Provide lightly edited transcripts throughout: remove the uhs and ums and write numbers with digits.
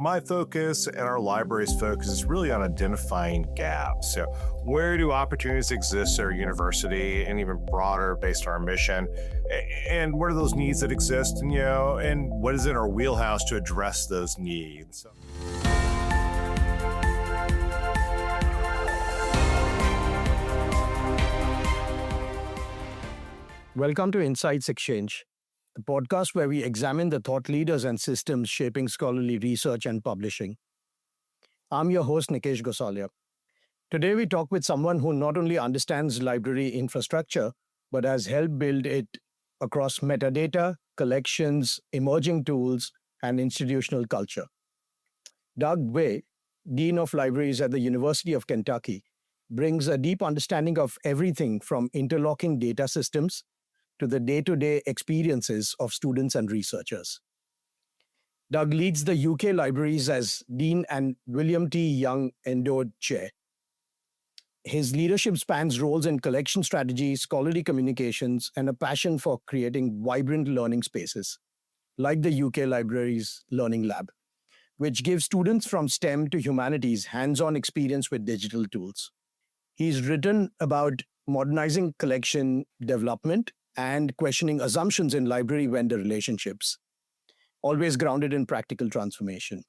My focus and our library's focus is really on identifying gaps. So, where do opportunities exist at our university, and even broader based on our mission? And what are those needs that exist? And what is in our wheelhouse to address those needs? Welcome to Insightsxchange, the podcast where we examine the thought leaders and systems shaping scholarly research and publishing. I'm your host, Nikesh Gosalia. Today, we talk with someone who not only understands library infrastructure, but has helped build it across metadata, collections, emerging tools, and institutional culture. Doug Way, Dean of Libraries at the University of Kentucky, brings a deep understanding of everything from interlocking data systems to the day-to-day experiences of students and researchers. Doug leads the UK libraries as Dean and William T. Young Endowed Chair. His leadership spans roles in collection strategy, scholarly communications, and a passion for creating vibrant learning spaces, like the UK Libraries Learning Lab, which gives students from STEM to humanities hands-on experience with digital tools. He's written about modernizing collection development and questioning assumptions in library vendor relationships, always grounded in practical transformation.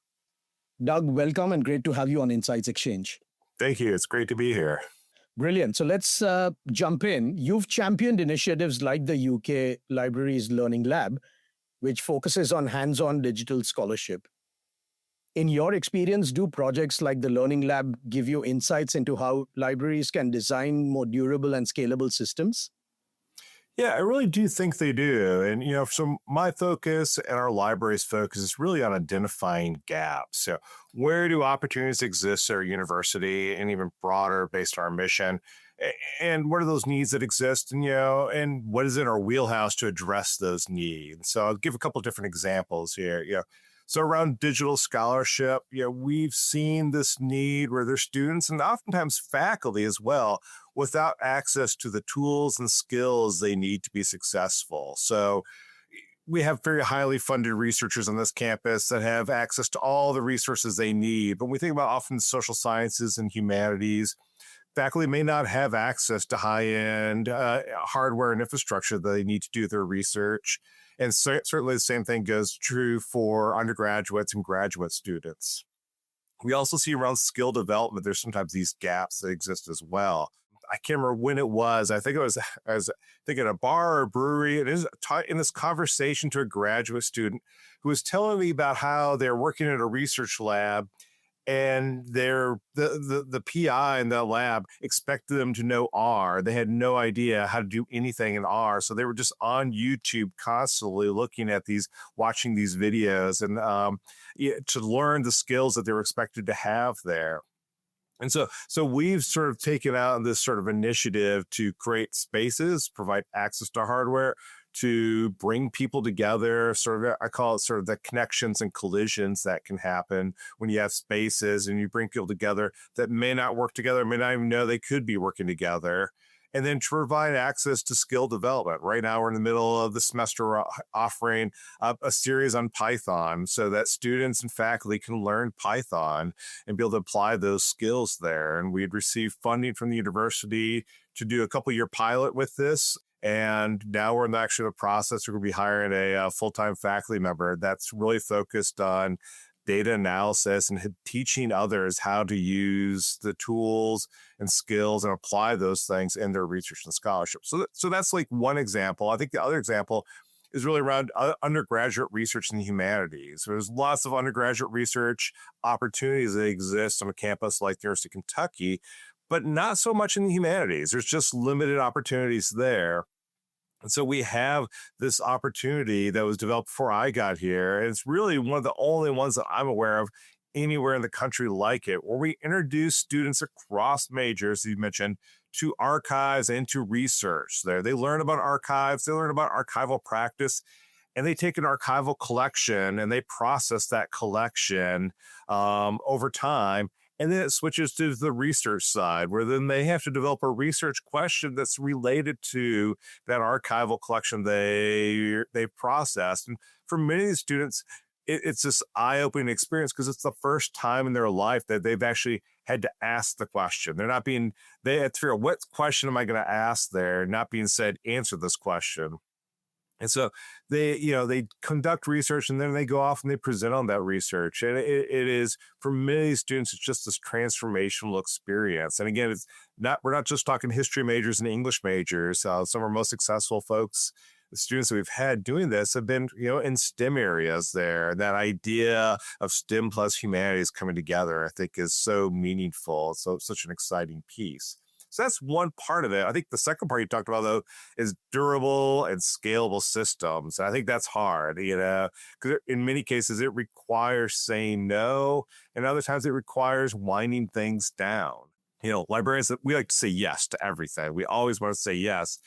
Doug, welcome and great to have you on Insightsxchange. Thank you. It's great to be here. Brilliant. So let's jump in. You've championed initiatives like the UK Libraries Learning Lab, which focuses on hands-on digital scholarship. In your experience, do projects like the Learning Lab give you insights into how libraries can design more durable and scalable systems? Yeah, I really do think they do. So my focus and our library's focus is really on identifying gaps. So, where do opportunities exist at our university, and even broader based on our mission? And what are those needs that exist? And what is in our wheelhouse to address those needs? So, I'll give a couple of different examples here. So around digital scholarship, we've seen this need where there's students and oftentimes faculty as well without access to the tools and skills they need to be successful. So we have very highly funded researchers on this campus that have access to all the resources they need. But when we think about often social sciences and humanities, faculty may not have access to high-end hardware and infrastructure that they need to do their research. And certainly the same thing goes true for undergraduates and graduate students. We also see around skill development, there's sometimes these gaps that exist as well. I can't remember when it was. I think it was at a bar or a brewery. It is in this conversation to a graduate student who was telling me about how they're working at a research lab, and the PI in the lab expected them to know R. They had no idea how to do anything in R. So they were just on YouTube constantly watching these videos and to learn the skills that they were expected to have there. And so we've sort of taken out this sort of initiative to create spaces, provide access to hardware, to bring people together, I call it sort of the connections and collisions that can happen when you have spaces and you bring people together that may not work together, may not even know they could be working together. And then to provide access to skill development. Right now, we're in the middle of the semester offering a series on Python so that students and faculty can learn Python and be able to apply those skills there. And we'd received funding from the university to do a couple-year pilot with this. And now we're in the process. We're going to be hiring a full-time faculty member that's really focused on data analysis and teaching others how to use the tools and skills and apply those things in their research and scholarship. So that's like one example. I think the other example is really around undergraduate research in the humanities. There's lots of undergraduate research opportunities that exist on a campus like the University of Kentucky, but not so much in the humanities. There's just limited opportunities there. And so we have this opportunity that was developed before I got here. And it's really one of the only ones that I'm aware of anywhere in the country like it, where we introduce students across majors, as you mentioned, to archives and to research there. They learn about archives, they learn about archival practice, and they take an archival collection and they process that collection over time. And then it switches to the research side, where then they have to develop a research question that's related to that archival collection they processed. And for many of the students, it's this eye-opening experience because it's the first time in their life that they've actually had to ask the question. They had to figure out, what question am I going to ask there, not being said, answer this question. And so they conduct research and then they go off and they present on that research. And it is, for many students, it's just this transformational experience. And again, we're not just talking history majors and English majors. Some of our most successful folks, the students that we've had doing this, have been, in STEM areas there. That idea of STEM plus humanities coming together, I think, is so meaningful. So such an exciting piece. So that's one part of it. I think the second part you talked about, though, is durable and scalable systems. And I think that's hard, because in many cases it requires saying no, and other times it requires winding things down. Librarians, we like to say yes to everything. We always want to say yes.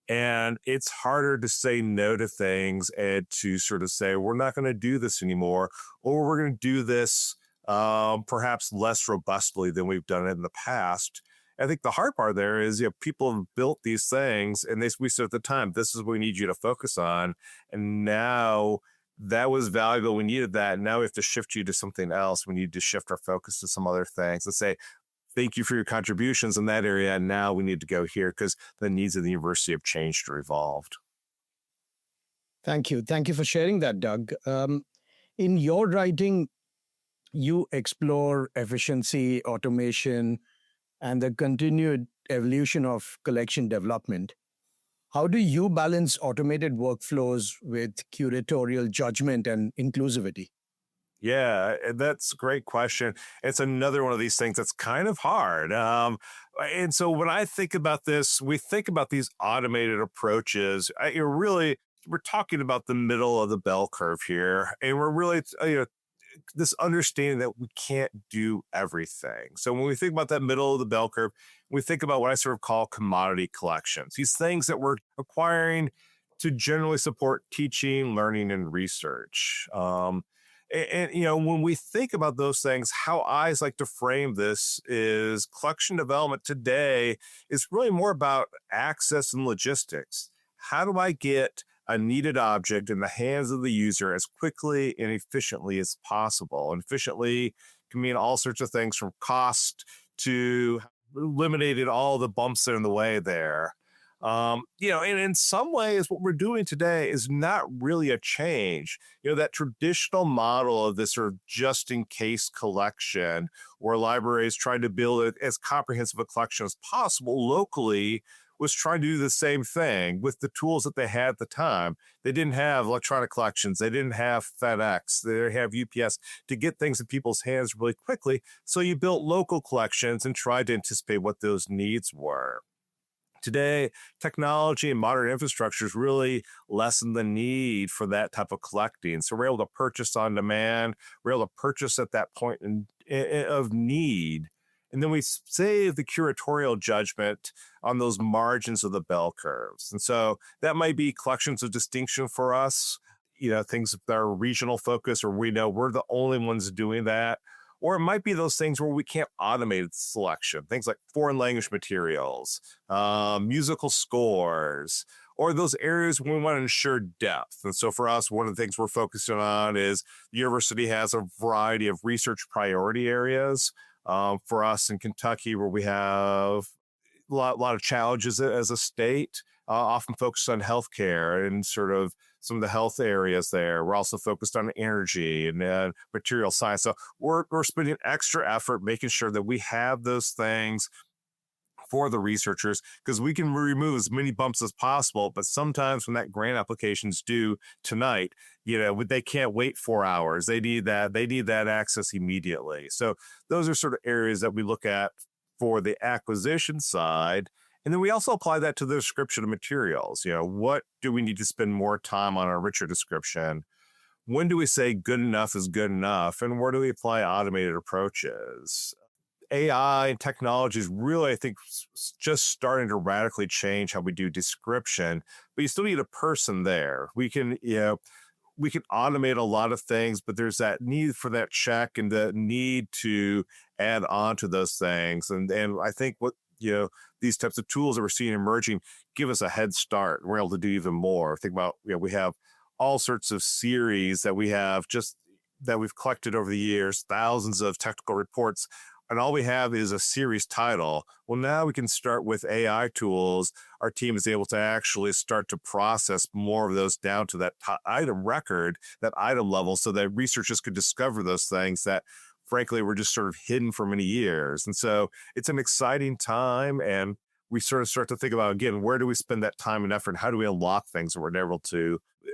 And it's harder to say no to things and to sort of say, we're not going to do this anymore, or we're going to do this perhaps less robustly than we've done it in the past. I think the hard part there is, people have built these things and we said at the time, this is what we need you to focus on. And now that was valuable. We needed that. Now we have to shift you to something else. We need to shift our focus to some other things and say, thank you for your contributions in that area. And now we need to go here because the needs of the university have changed or evolved. Thank you. Thank you for sharing that, Doug. In your writing, you explore efficiency, automation, and the continued evolution of collection development. How do you balance automated workflows with curatorial judgment and inclusivity? Yeah, that's a great question. It's another one of these things that's kind of hard. And so when I think about this, we think about these automated approaches. We're talking about the middle of the bell curve here, and we're really, this understanding that we can't do everything. So when we think about that middle of the bell curve, we think about what I sort of call commodity collections, these things that we're acquiring to generally support teaching, learning, and research. When we think about those things, how I like to frame this is collection development today is really more about access and logistics. How do I get a needed object in the hands of the user as quickly and efficiently as possible? And efficiently can mean all sorts of things, from cost to eliminating all the bumps that are in the way there. And in some ways, what we're doing today is not really a change. That traditional model of this sort of just-in-case collection, where libraries tried to build as comprehensive a collection as possible locally, was trying to do the same thing with the tools that they had at the time. They didn't have electronic collections. They didn't have FedEx. They didn't have UPS to get things in people's hands really quickly. So you built local collections and tried to anticipate what those needs were. Today, technology and modern infrastructures really lessen the need for that type of collecting. So we're able to purchase on demand. We're able to purchase at that point of need. And then we save the curatorial judgment on those margins of the bell curves. And so that might be collections of distinction for us, things that are regional focus, or we know we're the only ones doing that. Or it might be those things where we can't automate selection, things like foreign language materials, musical scores, or those areas where we want to ensure depth. And so for us, one of the things we're focusing on is the university has a variety of research priority areas. For us in Kentucky, where we have a lot of challenges as a state, often focused on healthcare and sort of some of the health areas there. We're also focused on energy and material science. So we're spending extra effort making sure that we have those things for the researchers, because we can remove as many bumps as possible. But sometimes when that grant application's due tonight, they can't wait 4 hours. They need that access immediately. So those are sort of areas that we look at for the acquisition side. And then we also apply that to the description of materials. What do we need to spend more time on a richer description? When do we say good enough is good enough? And where do we apply automated approaches? AI and technology is really, I think, just starting to radically change how we do description, but you still need a person there. We can automate a lot of things, but there's that need for that check and the need to add on to those things. And I think what, these types of tools that we're seeing emerging give us a head start. We're able to do even more. Think about, we have all sorts of series that we have just that we've collected over the years, thousands of technical reports, and all we have is a series title. Well, now we can start with AI tools. Our team is able to actually start to process more of those down to that item record, that item level, so that researchers could discover those things that, frankly, were just sort of hidden for many years. And so it's an exciting time. And we sort of start to think about, again, where do we spend that time and effort? How do we unlock things that we're never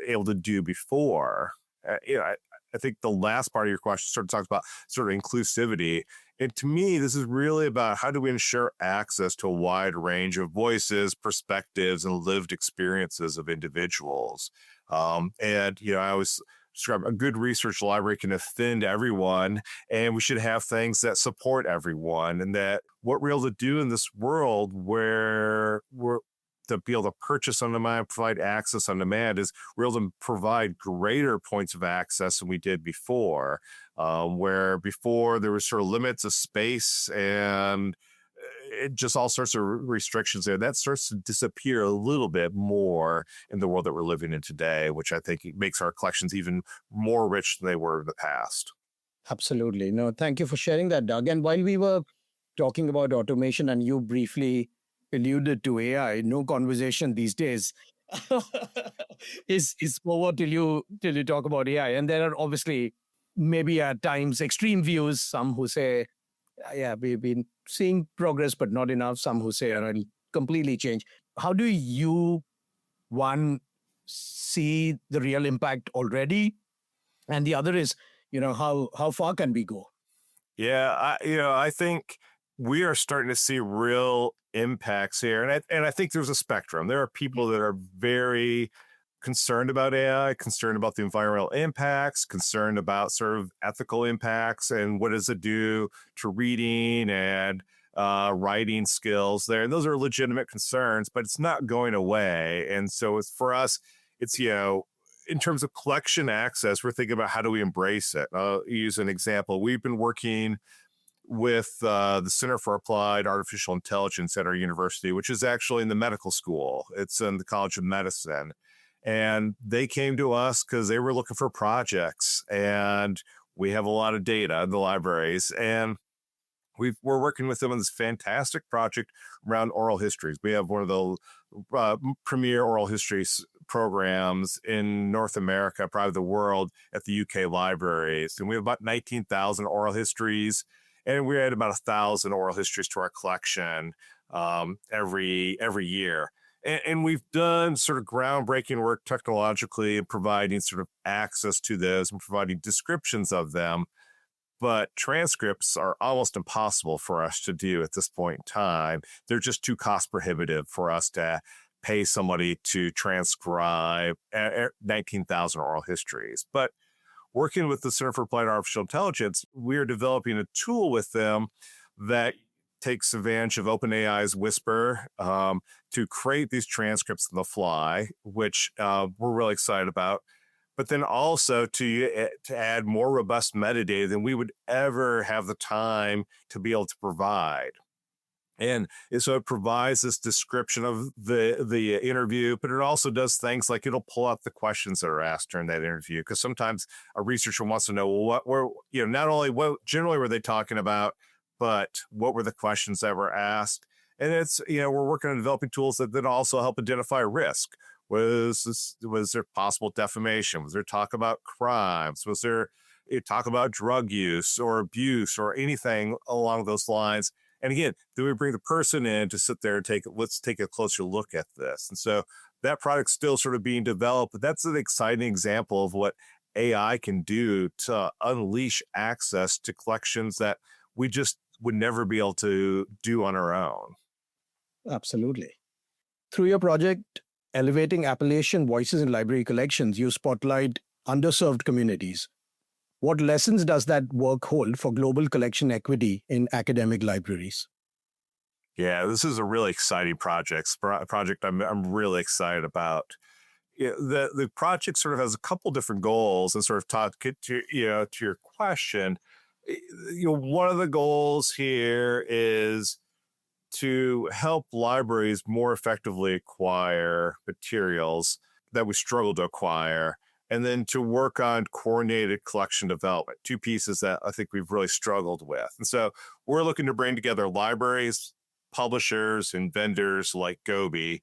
able to do before? I think the last part of your question sort of talks about sort of inclusivity. And to me, this is really about how do we ensure access to a wide range of voices, perspectives, and lived experiences of individuals. I always describe a good research library can offend everyone, and we should have things that support everyone. And that what we're able to do in this world where we're to be able to purchase on demand, provide access on demand, is we're able to provide greater points of access than we did before, where before there was sort of limits of space and it just all sorts of restrictions there. That starts to disappear a little bit more in the world that we're living in today, which I think makes our collections even more rich than they were in the past. Absolutely. No, thank you for sharing that, Doug. And while we were talking about automation and you briefly alluded to AI, no conversation these days is forward till you talk about AI. And there are obviously maybe at times extreme views, some who say, yeah, we've been seeing progress, but not enough. Some who say it'll completely change. How do you, one, see the real impact already? And the other is, how far can we go? Yeah, I think we are starting to see real impacts here, and I think there's a spectrum. There are people that are very concerned about AI, concerned about the environmental impacts, concerned about sort of ethical impacts, and what does it do to reading and writing skills there. And those are legitimate concerns, but it's not going away. And so it's for us, it's in terms of collection access, we're thinking about how do we embrace it. I'll use an example. We've been working with the Center for Applied Artificial Intelligence at our university, which is actually in the medical school. It's in the College of Medicine. And they came to us because they were looking for projects. And we have a lot of data in the libraries. And we're working with them on this fantastic project around oral histories. We have one of the premier oral histories programs in North America, probably the world, at the UK libraries. And we have about 19,000 oral histories, and we add about 1,000 oral histories to our collection every year. And we've done sort of groundbreaking work technologically in providing sort of access to those and providing descriptions of them. But transcripts are almost impossible for us to do at this point in time. They're just too cost prohibitive for us to pay somebody to transcribe 19,000 oral histories. But working with the Center for Applied Artificial Intelligence, we're developing a tool with them that takes advantage of OpenAI's Whisper to create these transcripts on the fly, which we're really excited about. But then also to add more robust metadata than we would ever have the time to be able to provide. And so it provides this description of the interview, but it also does things like it'll pull out the questions that are asked during that interview. Because sometimes a researcher wants to know, well, what were, not only what generally were they talking about, but what were the questions that were asked. And it's, we're working on developing tools that then also help identify risk. Was there possible defamation? Was there talk about crimes? Was there talk about drug use or abuse or anything along those lines? And again, then we bring the person in to sit there and let's take a closer look at this. And so that product's still sort of being developed, but that's an exciting example of what AI can do to unleash access to collections that we just would never be able to do on our own. Absolutely. Through your project, Elevating Appalachian Voices in Library Collections, you spotlight underserved communities. What lessons does that work hold for global collection equity in academic libraries? Yeah, this is a really exciting project I'm really excited about. The project sort of has a couple different goals, and sort of talk to your question. One of the goals here is to help libraries more effectively acquire materials that we struggle to acquire. and then to work on coordinated collection development, two pieces that I think we've really struggled with. And so we're looking to bring together libraries, publishers, and vendors like Gobi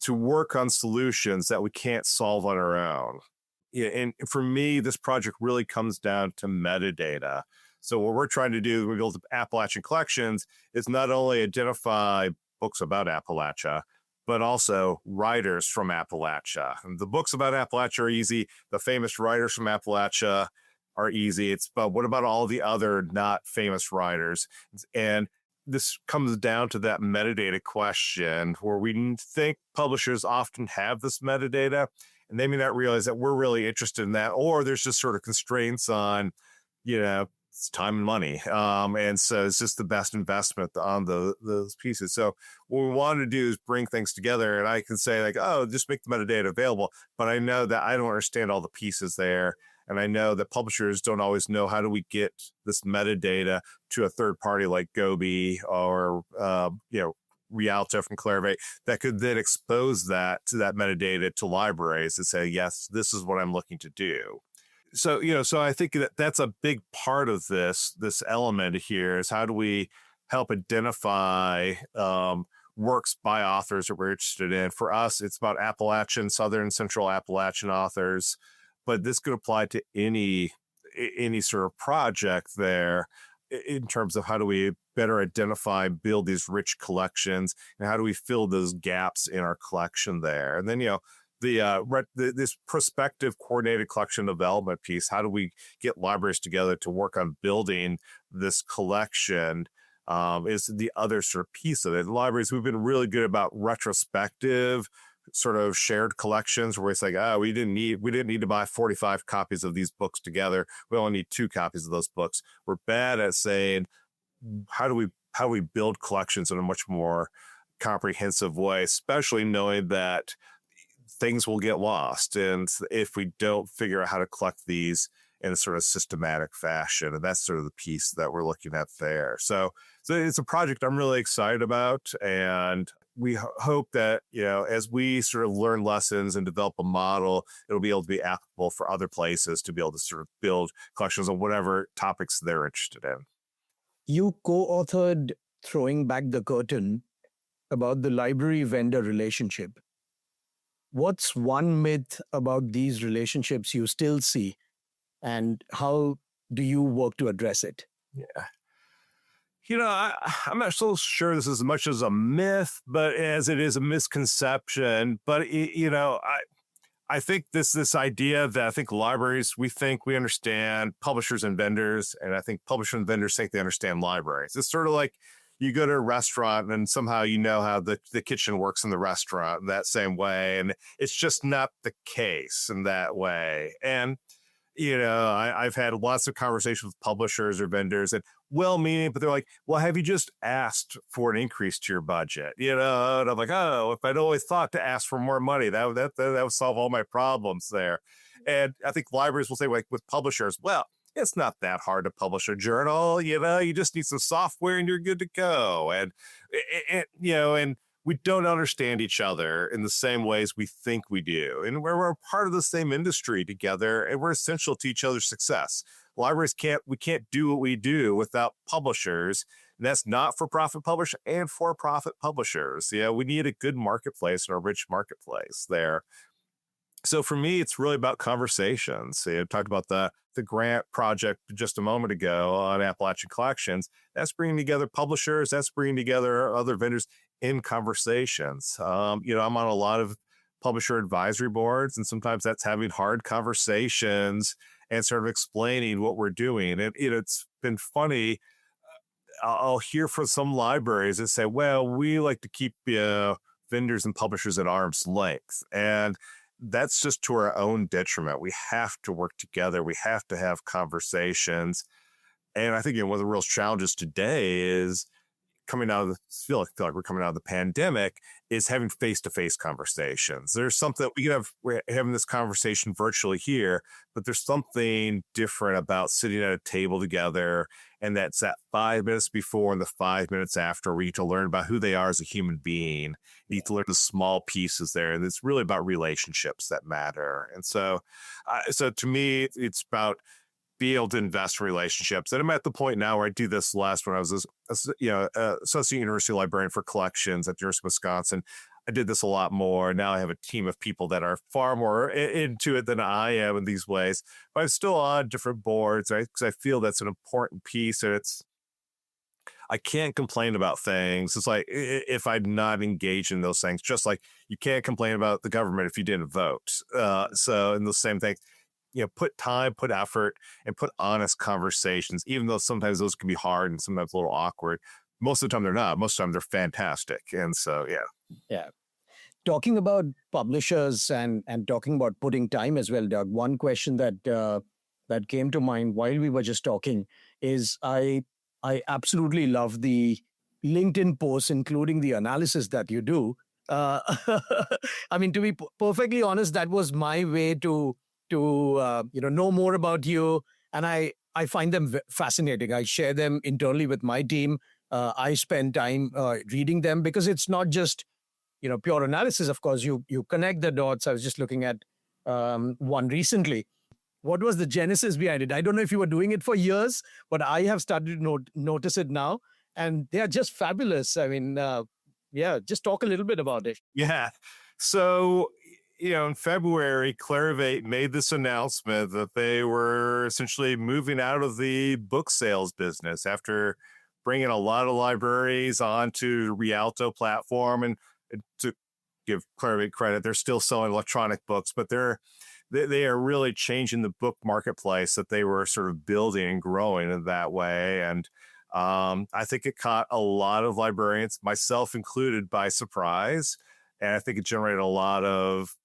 to work on solutions that we can't solve on our own. Yeah, and for me, this project really comes down to metadata. So what we're trying to do when we build Appalachian collections is not only identify books about Appalachia, but also writers from Appalachia. And the books about Appalachia are easy. The famous writers from Appalachia are easy. But what about all the other not famous writers? And this comes down to that metadata question where we think publishers often have this metadata and they may not realize that we're really interested in that, or there's just sort of constraints on, it's time and money. And so it's just the best investment on those pieces. So what we want to do is bring things together, and I can say like, oh, just make the metadata available. But I know that I don't understand all the pieces there. And I know that publishers don't always know how do we get this metadata to a third party like Gobi or, Rialto from Clarivate that could then expose that to that metadata to libraries and say, yes, this is what I'm looking to do. So, so I think that that's a big part of this element here is how do we help identify works by authors that we're interested in. For us, it's about Appalachian, Southern, Central Appalachian authors, but this could apply to any sort of project there in terms of how do we better identify, build these rich collections, and how do we fill those gaps in our collection there. And then, this prospective coordinated collection development piece, how do we get libraries together to work on building this collection is the other sort of piece of it. Libraries, we've been really good about retrospective sort of shared collections where it's like, we didn't need to buy 45 copies of these books together. We only need 2 copies of those books. We're bad at saying, how do we build collections in a much more comprehensive way, especially knowing that things will get lost. And if we don't figure out how to collect these in a sort of systematic fashion, and that's sort of the piece that we're looking at there. So it's a project I'm really excited about. And we hope that, as we sort of learn lessons and develop a model, it'll be able to be applicable for other places to be able to sort of build collections on whatever topics they're interested in. You co-authored Throwing Back the Curtain about the library-vendor relationship. What's one myth about these relationships you still see, and how do you work to address it? Yeah. I'm not so sure this is as much as a myth, but as it is a misconception. But, I think this idea that I think libraries, we think we understand publishers and vendors, and I think publishers and vendors think they understand libraries. It's sort of like you go to a restaurant and somehow you know how the kitchen works in the restaurant in that same way. And it's just not the case in that way. And, I've had lots of conversations with publishers or vendors and well-meaning, but they're like, well, have you just asked for an increase to your budget? And I'm like, oh, if I'd always thought to ask for more money, that would solve all my problems there. And I think libraries will say, like with publishers, well, it's not that hard to publish a journal. You just need some software and you're good to go. And we don't understand each other in the same ways we think we do. And we're part of the same industry together and we're essential to each other's success. Libraries can't do what we do without publishers. And that's not for-profit publishers and for-profit publishers. We need a good marketplace and a rich marketplace there. So for me, it's really about conversations. I talked about the grant project just a moment ago on Appalachian Collections. That's bringing together publishers. That's bringing together other vendors in conversations. I'm on a lot of publisher advisory boards, and sometimes that's having hard conversations and sort of explaining what we're doing. And it's been funny. I'll hear from some libraries that say, well, we like to keep vendors and publishers at arm's length. And that's just to our own detriment. We have to work together. We have to have conversations. And I think one of the real challenges today is coming out of the feel like we're coming out of the pandemic is having face-to-face conversations. There's something we're having this conversation virtually here, but there's something different about sitting at a table together, and that's that 5 minutes before and the 5 minutes after where you need to learn about who they are as a human being. You need to learn the small pieces there, and it's really about relationships that matter. And so to me, it's about be able to invest in relationships. And I'm at the point now where I do this less. When I was associate university librarian for collections at the University of Wisconsin, I did this a lot more. Now I have a team of people that are far more into it than I am in these ways. But I'm still on different boards, right? Because I feel that's an important piece. And I can't complain about things. It's like if I'm not engaged in those things, just like you can't complain about the government if you didn't vote. So in the same thing, put time, put effort, and put honest conversations, even though sometimes those can be hard and sometimes a little awkward. Most of the time they're not. Most of the time they're fantastic. And so, yeah. Yeah. Talking about publishers and talking about putting time as well, Doug, one question that came to mind while we were just talking is I absolutely love the LinkedIn posts, including the analysis that you do. Uh, I mean, to be perfectly honest, that was my way to know more about you, and I find them fascinating. I share them internally with my team. I spend time reading them because it's not just pure analysis. Of course, you connect the dots. I was just looking at one recently. What was the genesis behind it? I don't know if you were doing it for years, but I have started to notice it now, and they are just fabulous. I mean, yeah, just talk a little bit about it. Yeah. So, in February, Clarivate made this announcement that they were essentially moving out of the book sales business after bringing a lot of libraries onto the Rialto platform. And to give Clarivate credit, they're still selling electronic books, but they are really changing the book marketplace that they were sort of building and growing in that way. And I think it caught a lot of librarians, myself included, by surprise. And I think it generated a lot of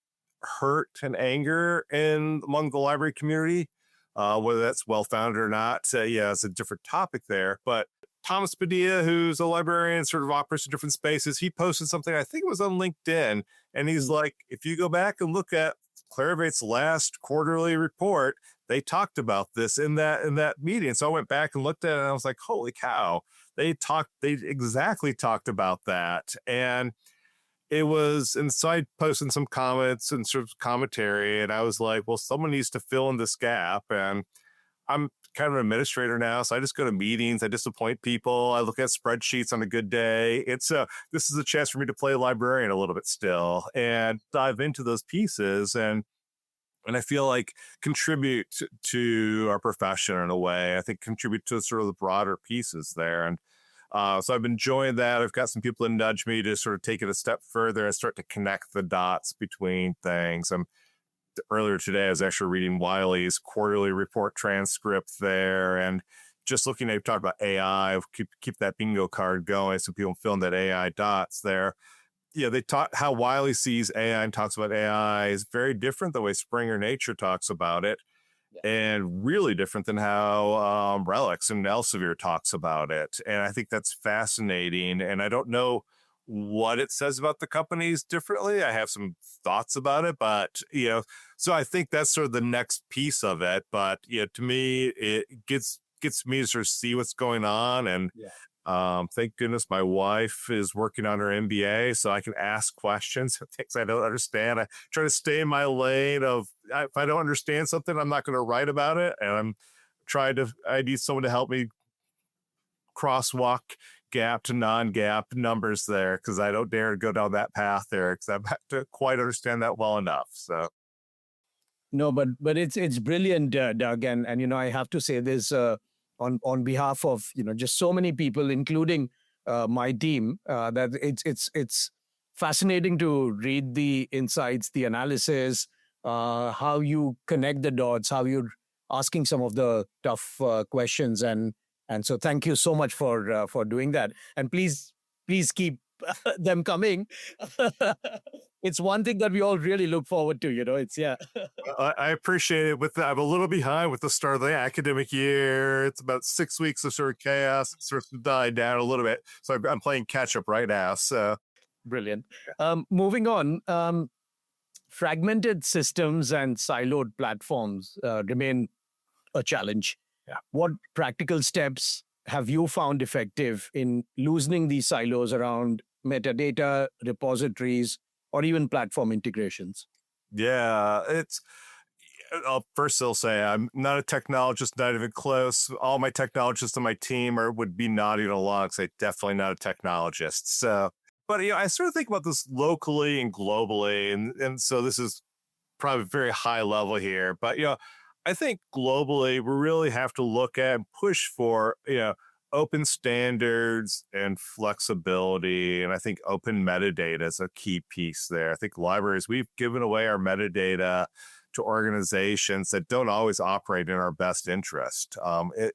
hurt and anger among the library community, whether that's well-founded or not. Yeah, it's a different topic there. But Thomas Padilla, who's a librarian, sort of operates in different spaces, he posted something, I think it was on LinkedIn, and he's like, if you go back and look at Clarivate's last quarterly report, they talked about this in that meeting. So I went back and looked at it, and I was like, holy cow, they exactly talked about that. And so I posted some comments and sort of commentary, and I was like, well, someone needs to fill in this gap. And I'm kind of an administrator now, so I just go to meetings, I disappoint people, I look at spreadsheets on a good day. This is a chance for me to play librarian a little bit still and dive into those pieces and I feel like contribute to our profession in a way. I think contribute to sort of the broader pieces there. And so I've been enjoying that. I've got some people that nudge me to sort of take it a step further and start to connect the dots between things. Earlier today, I was actually reading Wiley's quarterly report transcript there, and just looking at talk about AI, keep that bingo card going, so people fill in that AI dots there. They taught how Wiley sees AI and talks about AI is very different the way Springer Nature talks about it, and really different than how Relics and Elsevier talks about it. And I think that's fascinating. And I don't know what it says about the companies differently. I have some thoughts about it, but so I think that's sort of the next piece of it. But to me, it gets me to sort of see what's going on. And thank goodness my wife is working on her MBA, so I can ask questions of things I don't understand. I try to stay in my lane of if I don't understand something, I'm not going to write about it. And I need someone to help me crosswalk gap to non-gap numbers there, because I don't dare to go down that path there because I'm not to quite understand that well enough. So No, but it's brilliant, Doug, and I have to say this on behalf of just so many people, including my team, that it's fascinating to read the insights, the analysis, how you connect the dots, how you're asking some of the tough questions, and so thank you so much for doing that, and please keep them coming. It's one thing that we all really look forward to, it's, yeah. I appreciate it. I'm a little behind with the start of the academic year. It's about 6 weeks of sort of chaos. It starts to die down a little bit. So I'm playing catch up right now. So Brilliant. Moving on, fragmented systems and siloed platforms remain a challenge. yeah. What practical steps have you found effective in loosening these silos around metadata, repositories, or even platform integrations? Yeah, I'll first I'll say I'm not a technologist, not even close. All my technologists on my team would be nodding along because I'm definitely not a technologist. So, but I sort of think about this locally and globally, and so this is probably very high level here. But I think globally we really have to look at and push for open standards and flexibility, and I think open metadata is a key piece there. I think libraries, we've given away our metadata to organizations that don't always operate in our best interest.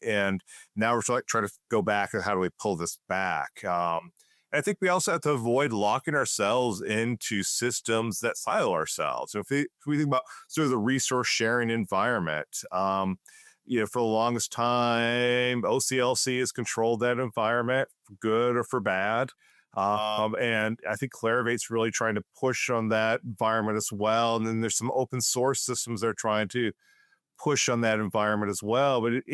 And now we're trying to go back and how do we pull this back? I think we also have to avoid locking ourselves into systems that silo ourselves. So if we think about sort of the resource sharing environment, for the longest time, OCLC has controlled that environment for good or for bad. And I think Clarivate's really trying to push on that environment as well. And then there's some open source systems that are trying to push on that environment as well. But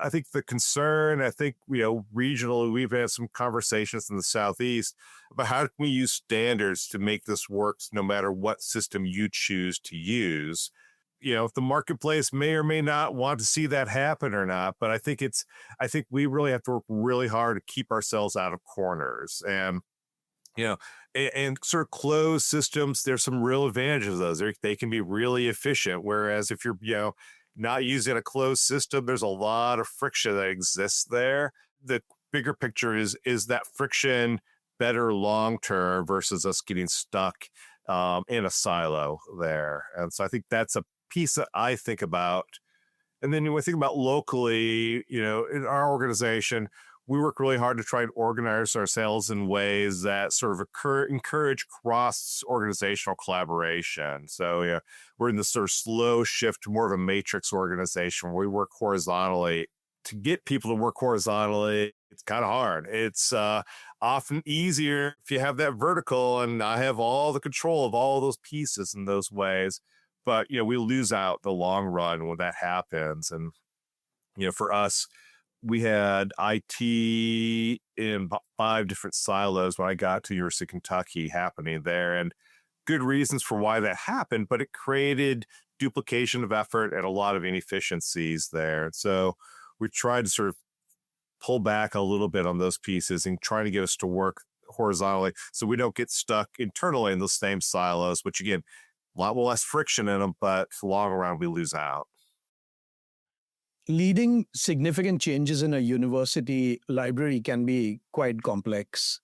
I think the concern, regionally, we've had some conversations in the Southeast about how can we use standards to make this work no matter what system you choose to use. If the marketplace may or may not want to see that happen or not, but I think we really have to work really hard to keep ourselves out of corners. And and sort of closed systems, there's some real advantages of those. They can be really efficient. Whereas if you're not using a closed system, there's a lot of friction that exists there. The bigger picture is that friction better long term versus us getting stuck in a silo there. And so I think that's a piece that I think about. And then when we think about locally, in our organization, we work really hard to try and organize ourselves in ways that sort of encourage cross-organizational collaboration. So we're in this sort of slow shift to more of a matrix organization where we work horizontally. To get people to work horizontally, it's kind of hard. It's often easier if you have that vertical, and I have all the control of all of those pieces in those ways. But, we lose out the long run when that happens. And, for us, we had IT in 5 different silos when I got to University of Kentucky happening there, and good reasons for why that happened, but it created duplication of effort and a lot of inefficiencies there. So we tried to sort of pull back a little bit on those pieces and trying to get us to work horizontally so we don't get stuck internally in the same silos, which again, a lot less friction in them, but long run we lose out. Leading significant changes in a university library can be quite complex.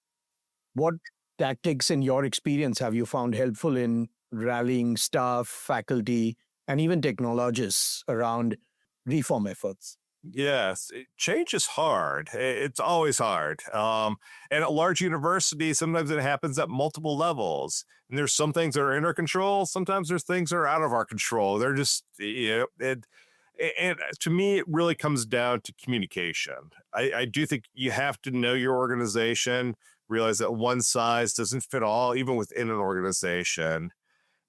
What tactics, in your experience, have you found helpful in rallying staff, faculty, and even technologists around reform efforts? Yes, change is hard. It's always hard. And at large universities, sometimes it happens at multiple levels. And there's some things that are in our control. Sometimes there's things that are out of our control. They're just, and to me, it really comes down to communication. I do think you have to know your organization, realize that one size doesn't fit all, even within an organization.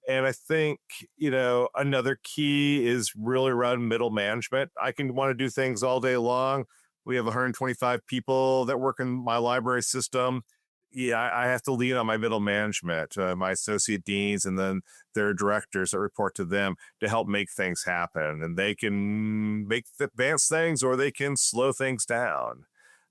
And I think, another key is really around middle management. I can want to do things all day long. We have 125 people that work in my library system. Yeah, I have to lean on my middle management, my associate deans, and then their directors that report to them to help make things happen. And they can make advance things or they can slow things down.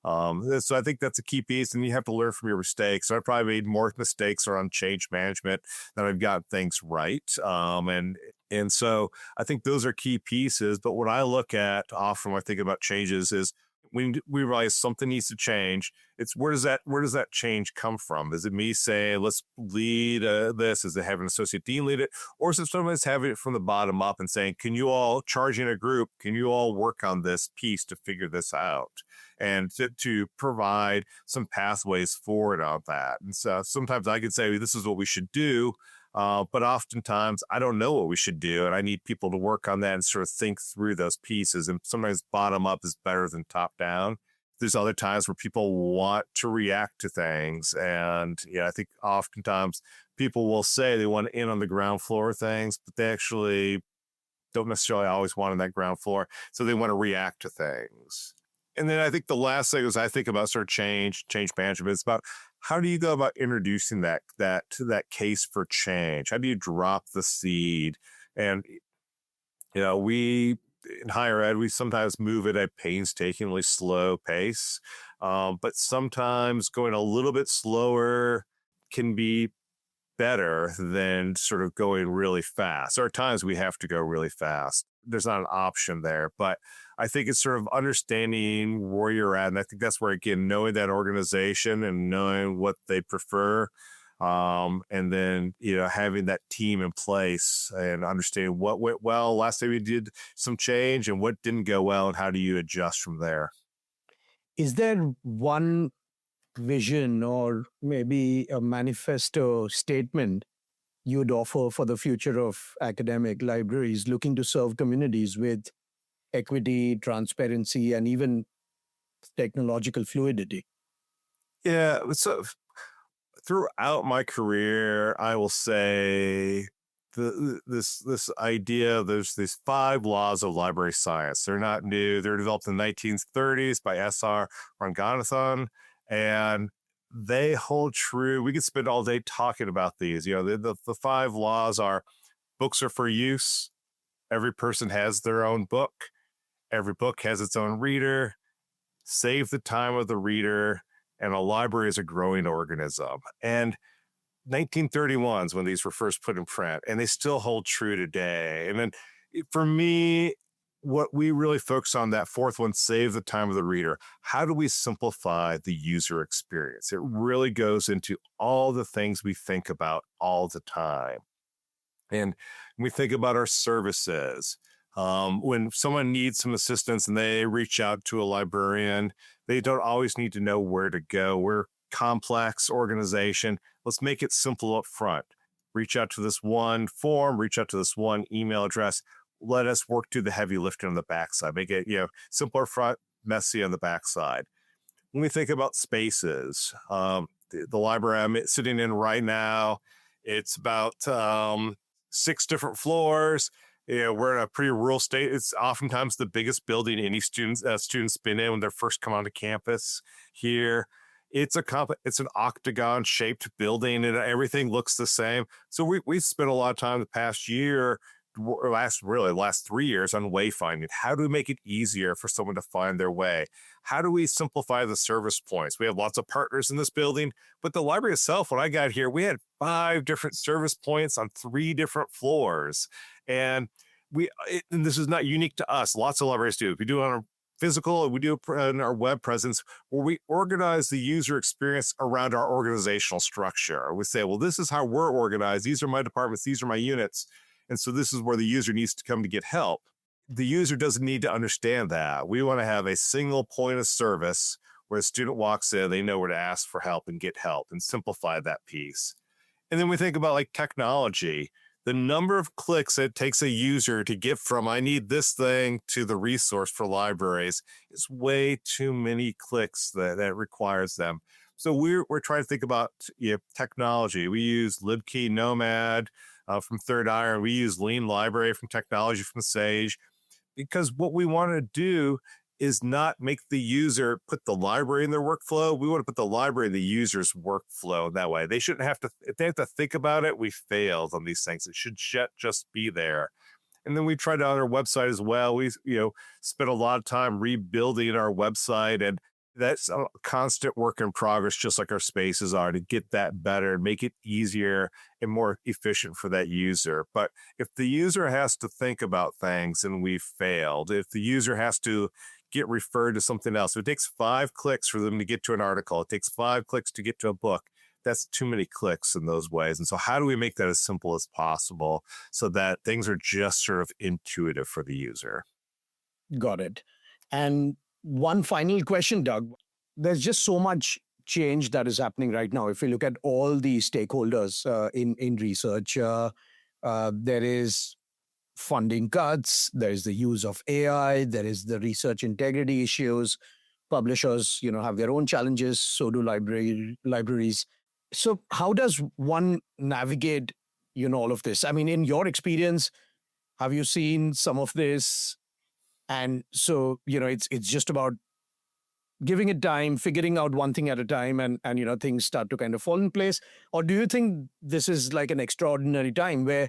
So I think that's a key piece, and you have to learn from your mistakes. So I probably made more mistakes around change management than I've got things right. And so I think those are key pieces. But what I look at often when I think about changes is we realize something needs to change, it's where does that change come from? Is it me saying let's lead this? Is it having an associate dean lead it, or is it somebody's having it from the bottom up and saying, can you all charging a group? Can you all work on this piece to figure this out and to provide some pathways forward on that? And so sometimes I could say this is what we should do. But oftentimes I don't know what we should do, and I need people to work on that and sort of think through those pieces. And sometimes bottom up is better than top down. There's other times where people want to react to things, and I think oftentimes people will say they want in on the ground floor of things, but they actually don't necessarily always want on that ground floor, so they want to react to things. And then I think the last thing is I think about sort of change management. It's about how do you go about introducing that case for change? How do you drop the seed? And we in higher ed, we sometimes move at a painstakingly slow pace, but sometimes going a little bit slower can be better than sort of going really fast. There are times we have to go really fast. There's not an option there, but I think it's sort of understanding where you're at. And I think that's where, again, knowing that organization and knowing what they prefer. And then, having that team in place and understanding what went well last time we did some change and what didn't go well and how do you adjust from there. Is there one vision or maybe a manifesto statement you'd offer for the future of academic libraries looking to serve communities with equity, transparency, and even technological fluidity? Yeah. So throughout my career, I will say this idea, there's these 5 laws of library science. They're not new. They're developed in the 1930s by S.R. Ranganathan, and they hold true. We could spend all day talking about these. The 5 laws are: books are for use. Every person has their own book. Every book has its own reader. Save the time of the reader. And a library is a growing organism. And 1931 is when these were first put in print, and they still hold true today. And then for me, what we really focus on, that 4th one, save the time of the reader. How do we simplify the user experience? It really goes into all the things we think about all the time. And we think about our services. When someone needs some assistance and they reach out to a librarian, they don't always need to know where to go. We're a complex organization. Let's make it simple up front. Reach out to this one form, reach out to this one email address. Let us work through the heavy lifting on the backside. Make it, simpler front, messy on the backside. When we think about spaces, the library I'm sitting in right now, it's about 6 different floors. We're in a pretty rural state. It's oftentimes the biggest building any students been in when they first come onto campus here. It's an octagon shaped building, and everything looks the same. So we spent a lot of time the past year, last 3 years, on wayfinding. How do we make it easier for someone to find their way? How do we simplify the service points? We have lots of partners in this building, but the library itself, when I got here, we had 5 different service points on 3 different floors. And this is not unique to us. Lots of libraries do. We do it on our physical, we do it in our web presence, where we organize the user experience around our organizational structure. We say, well, this is how we're organized. These are my departments. These are my units. And so this is where the user needs to come to get help. The user doesn't need to understand that. We want to have a single point of service where a student walks in, they know where to ask for help and get help, and simplify that piece. And then we think about technology. The number of clicks it takes a user to get from I need this thing to the resource for libraries is way too many clicks that requires them. So we're trying to think about technology. We use LibKey Nomad from Third Eye, and we use Lean Library from Technology from Sage, because what we want to do is not make the user put the library in their workflow. We want to put the library in the user's workflow that way. They shouldn't have to, if they have to think about it, we failed on these things. It should just be there. And then we tried it on our website as well. We, spent a lot of time rebuilding our website, and that's a constant work in progress, just like our spaces are, to get that better and make it easier and more efficient for that user. But if the user has to think about things, then we've failed. If the user has to get referred to something else. If it takes 5 clicks for them to get to an article, it takes 5 clicks to get to a book. That's too many clicks in those ways. And so how do we make that as simple as possible so that things are just sort of intuitive for the user? Got it. And one final question, Doug. There's just so much change that is happening right now. If you look at all the stakeholders in research, there is funding cuts, there is the use of AI, there is the research integrity issues. Publishers, have their own challenges. So do libraries. So how does one navigate, all of this? I mean, in your experience, have you seen some of this? And so, it's just about giving it time, figuring out one thing at a time, and things start to kind of fall in place. Or do you think this is like an extraordinary time where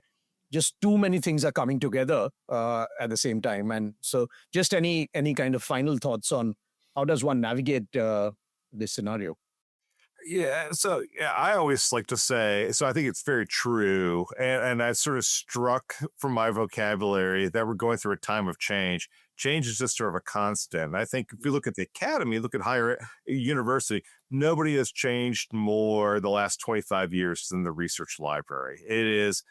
just too many things are coming together at the same time? And so just any kind of final thoughts on how does one navigate this scenario? Yeah, so yeah, I always like to say, so I think it's very true. And I sort of struck from my vocabulary that we're going through a time of change. Change is just sort of a constant. I think if you look at the academy, look at higher university, nobody has changed more the last 25 years than the research library. It is,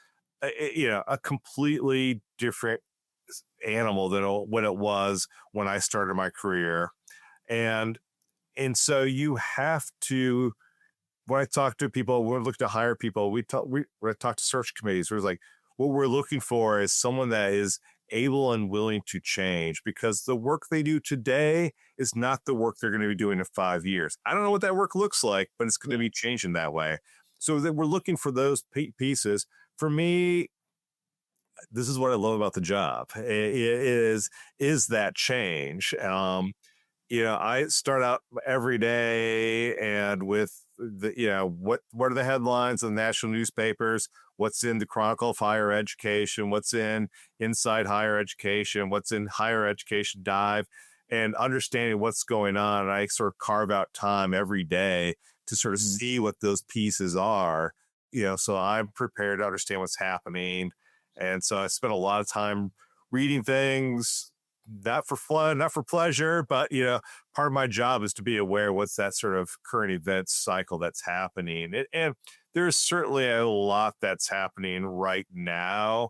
a completely different animal than what it was when I started my career. And so you have to, when I talk to people, when we look to hire people, we talk to search committees. We're like, what we're looking for is someone that is able and willing to change, because the work they do today is not the work they're going to be doing in 5 years. I don't know what that work looks like, but it's going to be changing that way. So that we're looking for those pieces. For me, this is what I love about the job. It is that change. I start out every day and with what are the headlines of the national newspapers, what's in the Chronicle of Higher Education, what's in Inside Higher Education, what's in Higher Education Dive, and understanding what's going on. And I sort of carve out time every day to sort of see what those pieces are, so I'm prepared to understand what's happening. And so I spent a lot of time reading things, not for fun, not for pleasure, but part of my job is to be aware what's that sort of current event cycle that's happening. And there's certainly a lot that's happening right now,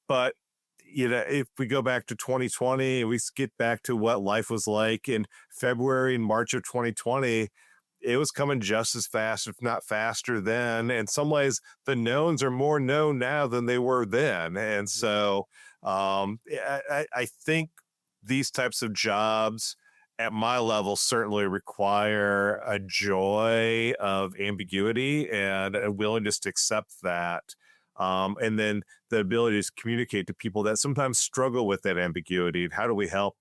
but if we go back to 2020, we get back to what life was like in February and March of 2020, it was coming just as fast, if not faster then. In some ways, the knowns are more known now than they were then. And so I think these types of jobs at my level certainly require a joy of ambiguity and a willingness to accept that. And then the ability to communicate to people that sometimes struggle with that ambiguity. And how do we help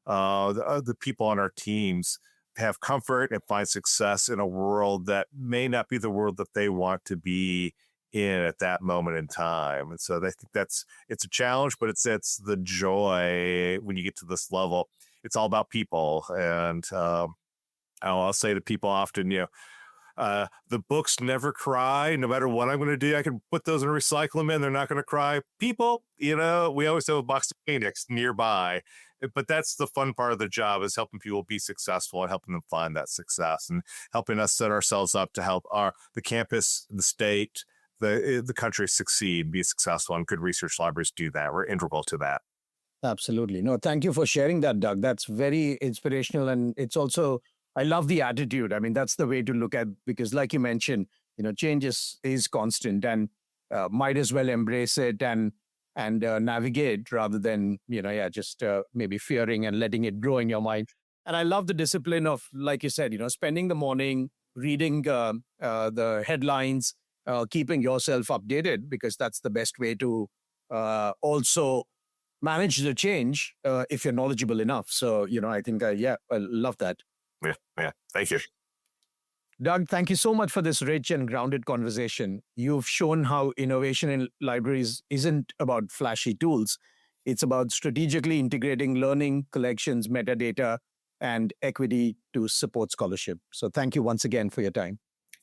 the people on our teams have comfort and find success in a world that may not be the world that they want to be in at that moment in time? And so I think it's a challenge, but it's the joy when you get to this level. It's all about people. And I'll say to people often, the books never cry. No matter what I'm going to do, I can put those and recycle them in. They're not going to cry. People, we always have a box of Kleenex nearby. But that's the fun part of the job, is helping people be successful and helping them find that success and helping us set ourselves up to help the campus, the state, the country succeed, be successful. And good research libraries do that. We're integral to that. Absolutely. No, thank you for sharing that, Doug. That's very inspirational. And it's also, I love the attitude. I mean, that's the way to look at, because like you mentioned, change is constant, and might as well embrace it and navigate rather than, just maybe fearing and letting it grow in your mind. And I love the discipline of, like you said, spending the morning reading the headlines, keeping yourself updated, because that's the best way to also manage the change if you're knowledgeable enough. So, I think, I love that. Yeah. Thank you. Doug, thank you so much for this rich and grounded conversation. You've shown how innovation in libraries isn't about flashy tools. It's about strategically integrating learning, collections, metadata, and equity to support scholarship. So thank you once again for your time.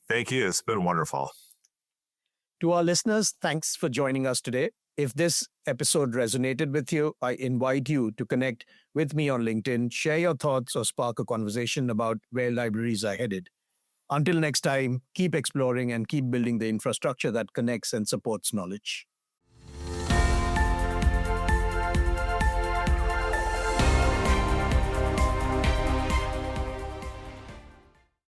Thank you. It's been wonderful. To our listeners, thanks for joining us today. If this episode resonated with you, I invite you to connect with me on LinkedIn, share your thoughts, or spark a conversation about where libraries are headed. Until next time, keep exploring and keep building the infrastructure that connects and supports knowledge.